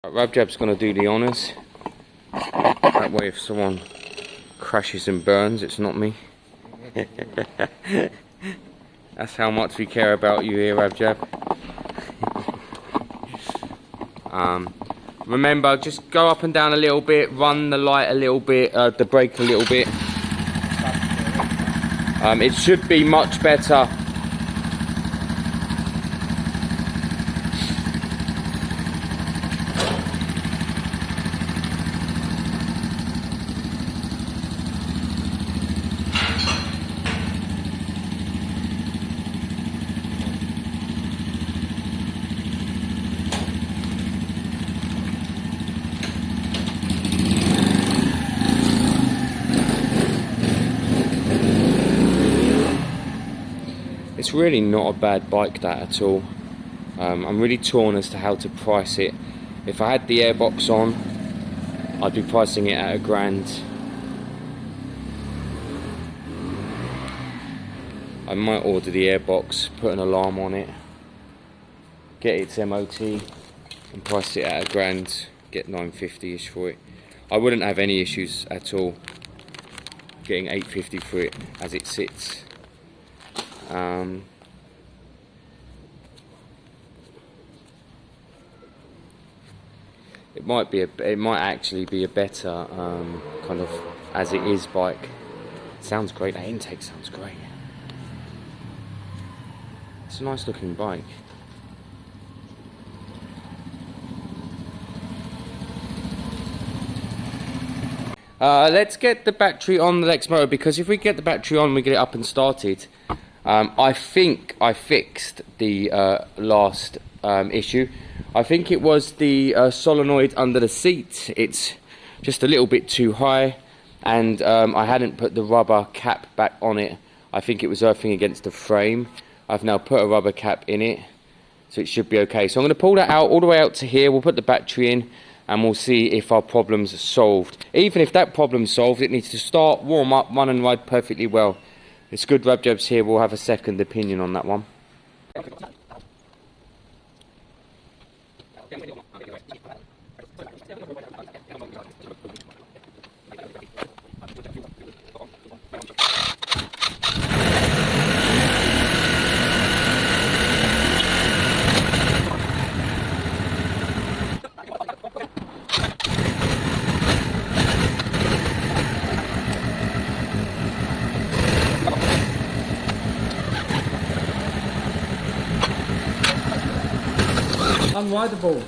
Rabjab's going to do the honours. That way if someone crashes and burns, it's not me. That's how much we care about you here, Rabjab. Remember, just go up and down a little bit, run the light a little bit, the brake a little bit. It should be much better. It's really not a bad bike, that, at all. I'm really torn as to how to price it. If I had the airbox on, I'd be pricing it at £1,000. I might order the airbox, put an alarm on it, get its MOT, and price it at £1,000, get 950-ish for it. I wouldn't have any issues at all getting 850 for it as it sits. It might actually be a better kind of as it is bike. Sounds great. That intake sounds great. It's a nice looking bike. Let's get the battery on the lexmoto, because if we get the battery on, we get it up and started. I think I fixed the last issue. I think it was the solenoid under the seat. It's just a little bit too high, and I hadn't put the rubber cap back on it. I think it was earthing against the frame. I've now put a rubber cap in it, so it should be okay. So I'm going to pull that out all the way out to here. We'll put the battery in, and we'll see if our problem's solved. Even if that problem's solved, it needs to start, warm up, run and ride perfectly well. It's good Rabjab's here, we'll have a second opinion on that one. Unrideable.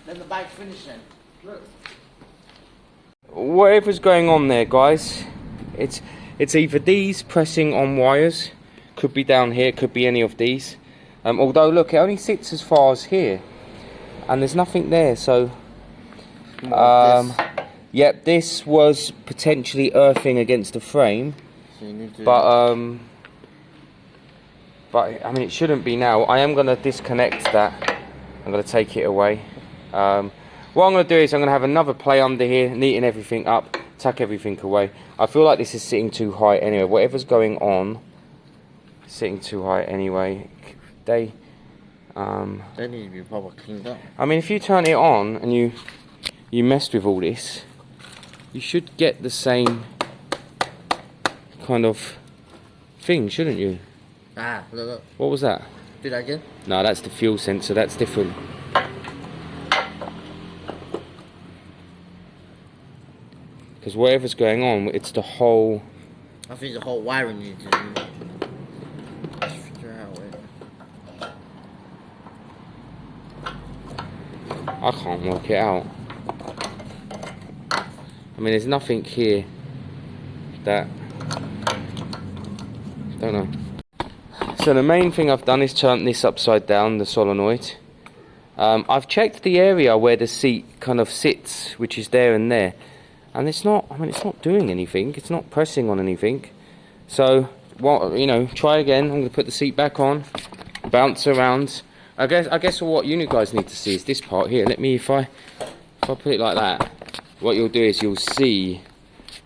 Then the bike's finishing. Look. Whatever's going on there, guys, it's either these pressing on wires, could be down here, could be any of these. Although look, it only sits as far as here, and there's nothing there. So, yep, this was potentially earthing against the frame, so but I mean, it shouldn't be now. I am going to disconnect that. I'm going to take it away. What I'm going to do is I'm going to have another play under here, neaten everything up, tuck everything away. I feel like this is sitting too high anyway. Whatever's going on, sitting too high anyway. They need to be properly cleaned up. I mean, if you turn it on and you messed with all this, you should get the same kind of thing, shouldn't you? Look. What was that? Do that again? No, that's the fuel sensor, that's different. Because whatever's going on, it's the whole... I think the whole wiring needs to figure out. I can't work it out. I mean, there's nothing here that... I don't know. So the main thing I've done is turn this upside down, the solenoid. I've checked the area where the seat kind of sits, which is there and there, and it's not. I mean, it's not doing anything. It's not pressing on anything. So, well, you know, try again. I'm going to put the seat back on, bounce around. I guess what you guys need to see is this part here. Let me, if I put it like that, what you'll do is you'll see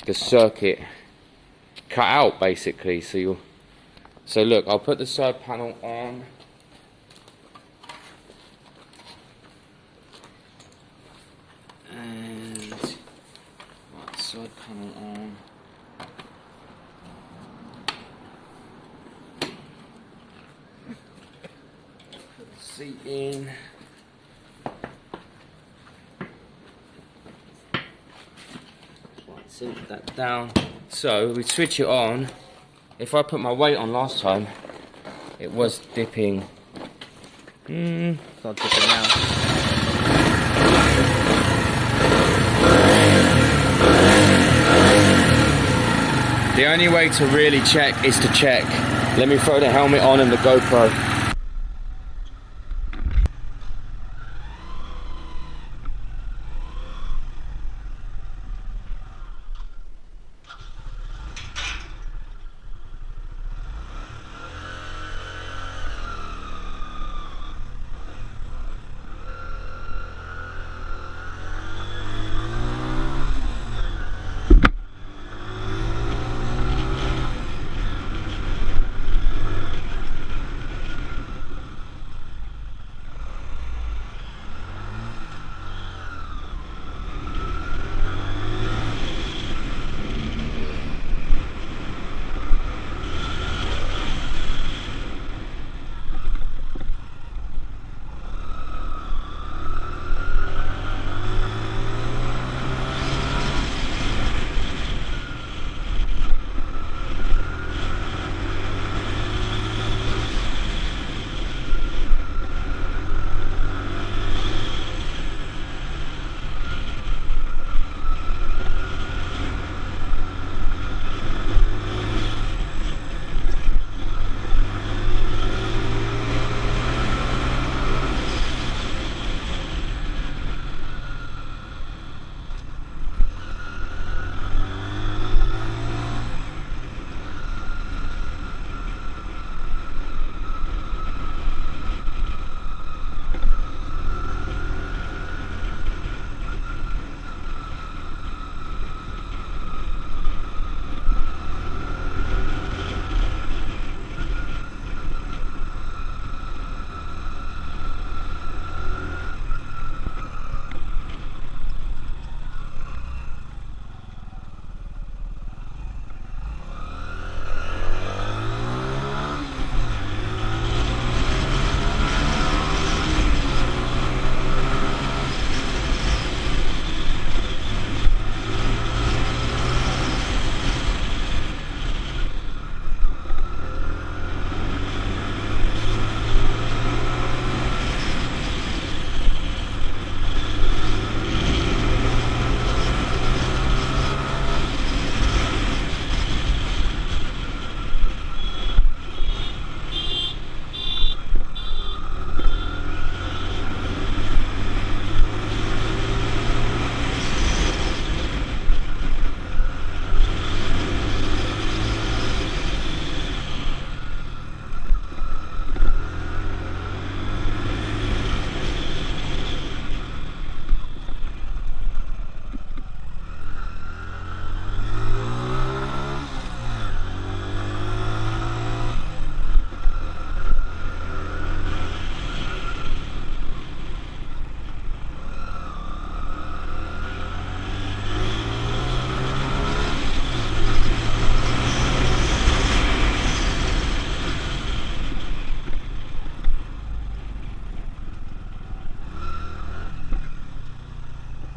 the circuit cut out basically. So look, I'll put the side panel on. tunnel on. Put the seat in. Sink that down. So we switch it on. If I put my weight on last time, it was dipping. It's not dipping now. The only way to really check is to check. Let me throw the helmet on and the GoPro.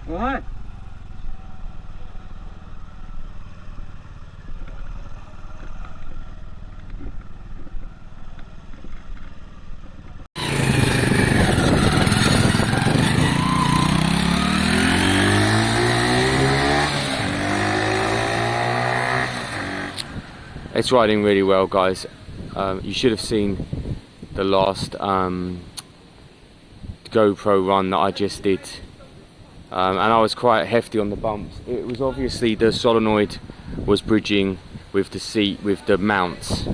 What? It's riding really well, guys. You should have seen the last GoPro run that I just did, and I was quite hefty on the bumps. It was obviously the solenoid was bridging with the seat, with the mounts.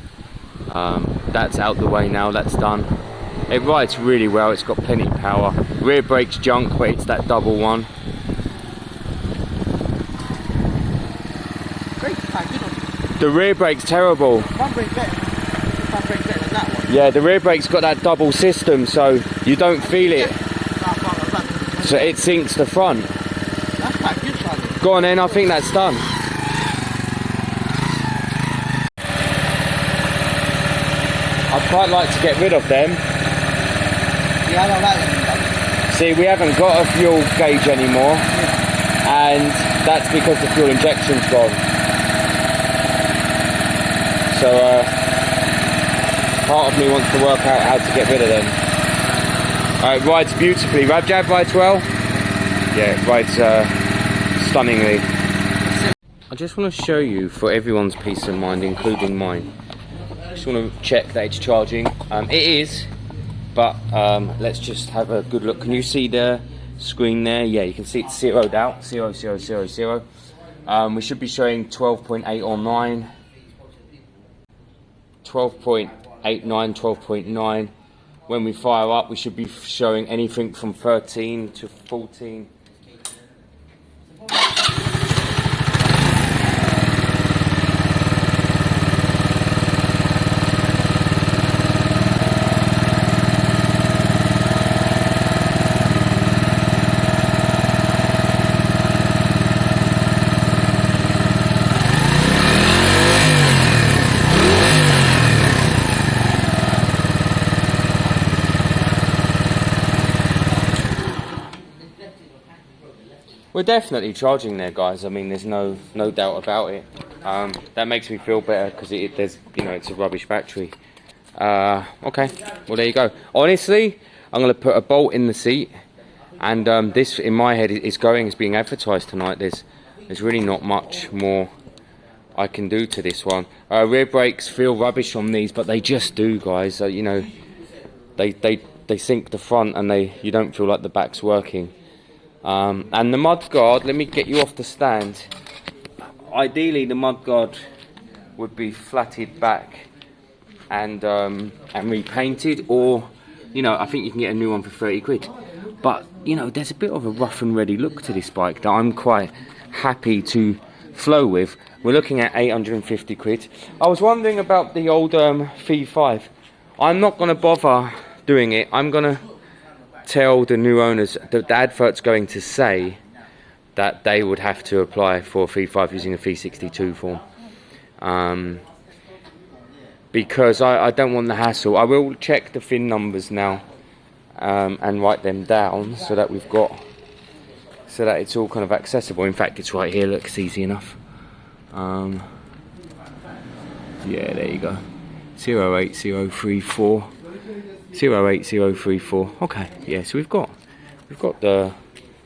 That's out the way now, that's done. It rides really well, it's got plenty of power. Rear brake's junk, but it's that double one. The rear brake's terrible. Front brake better. Front brake better than that one. Yeah, the rear brake's got that double system, so you don't feel it. So it sinks the front. That's quite good, Charlie. Go on then, I think that's done. quite like to get rid of them. Yeah, I know that. See, we haven't got a fuel gauge anymore, and that's because the fuel injection's gone. So part of me wants to work out how to get rid of them. It rides beautifully. Jab rides well? Yeah, it rides stunningly. I just want to show you, for everyone's peace of mind, including mine. I just want to check that it's charging. It is, but let's just have a good look. Can you see the screen there? Yeah, you can see it's zeroed out. 0, 0, 0, 0. We should be showing 12.8 or 9. 12.89, 12.9. When we fire up, we should be showing anything from 13 to 14. We're definitely charging there, guys. I mean, there's no doubt about it. That makes me feel better because it's a rubbish battery. Okay, well there you go. Honestly, I'm going to put a bolt in the seat, and this in my head is being advertised tonight. There's really not much more I can do to this one. Rear brakes feel rubbish on these, but they just do, guys. You know, they sink the front, and you don't feel like the back's working. And the mudguard, let me get you off the stand. Ideally, the mudguard would be flatted back and repainted, or I think you can get a new one for 30 quid. But there's a bit of a rough and ready look to this bike that I'm quite happy to flow with. We're looking at 850 quid. I was wondering about the old V5. I'm not going to bother doing it. I'm going to tell the new owners that the advert's going to say that they would have to apply for a V5 using a V62 form, because I don't want the hassle. I will check the VIN numbers now and write them down so that so that it's all kind of accessible. In fact, it's right here. Look, it's easy enough. Yeah, there you go. 08034. 08034. Okay, yeah, so we've got the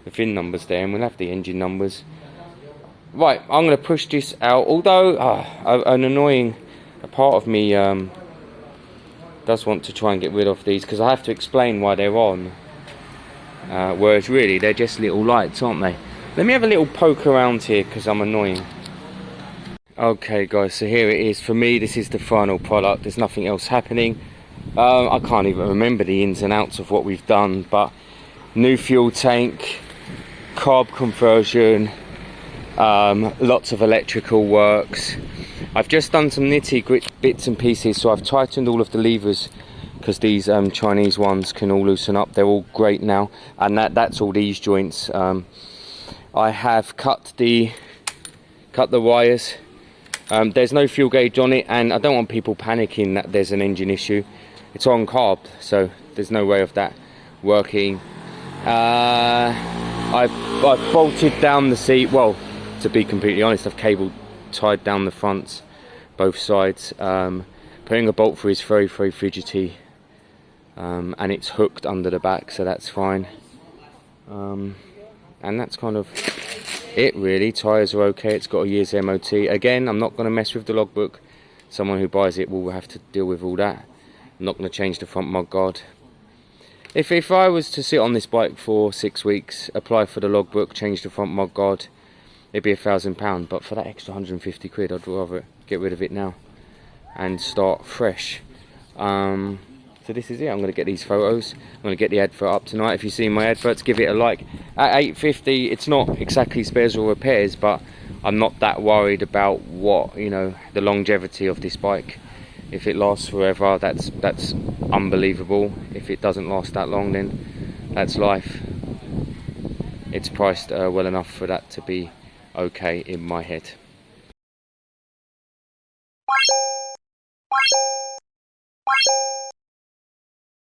VIN numbers there, and we'll have the engine numbers. Right, I'm going to push this out, although an annoying part of me does want to try and get rid of these, because I have to explain why they're on, whereas really they're just little lights, aren't they? Let me have a little poke around here because I'm annoying. Okay guys, so here it is. For me, this is the final product. There's nothing else happening. I can't even remember the ins and outs of what we've done, but new fuel tank, carb conversion, lots of electrical works. I've just done some nitty bits and pieces, so I've tightened all of the levers because these Chinese ones can all loosen up. They're all great now, and that's all these joints. I have cut the wires. There's no fuel gauge on it, and I don't want people panicking that there's an engine issue. It's on carb, so there's no way of that working. I've bolted down the seat. Well, to be completely honest, I've tied down the fronts, both sides. Putting a bolt through is very, very fidgety, and it's hooked under the back, so that's fine. And that's kind of it, really. Tyres are okay. It's got a year's MOT. Again, I'm not going to mess with the logbook. Someone who buys it will have to deal with all that. I'm not going to change the front mudguard. If I was to sit on this bike for 6 weeks, apply for the logbook, change the front mudguard, it'd be £1,000. But for that extra 150 quid, I'd rather get rid of it now and start fresh. So this is it. I'm going to get these photos. I'm going to get the advert up tonight. If you've seen my adverts, give it a like. At 850, it's not exactly spares or repairs, but I'm not that worried about the longevity of this bike. If it lasts forever, that's unbelievable. If it doesn't last that long, then that's life. It's priced well enough for that to be okay in my head.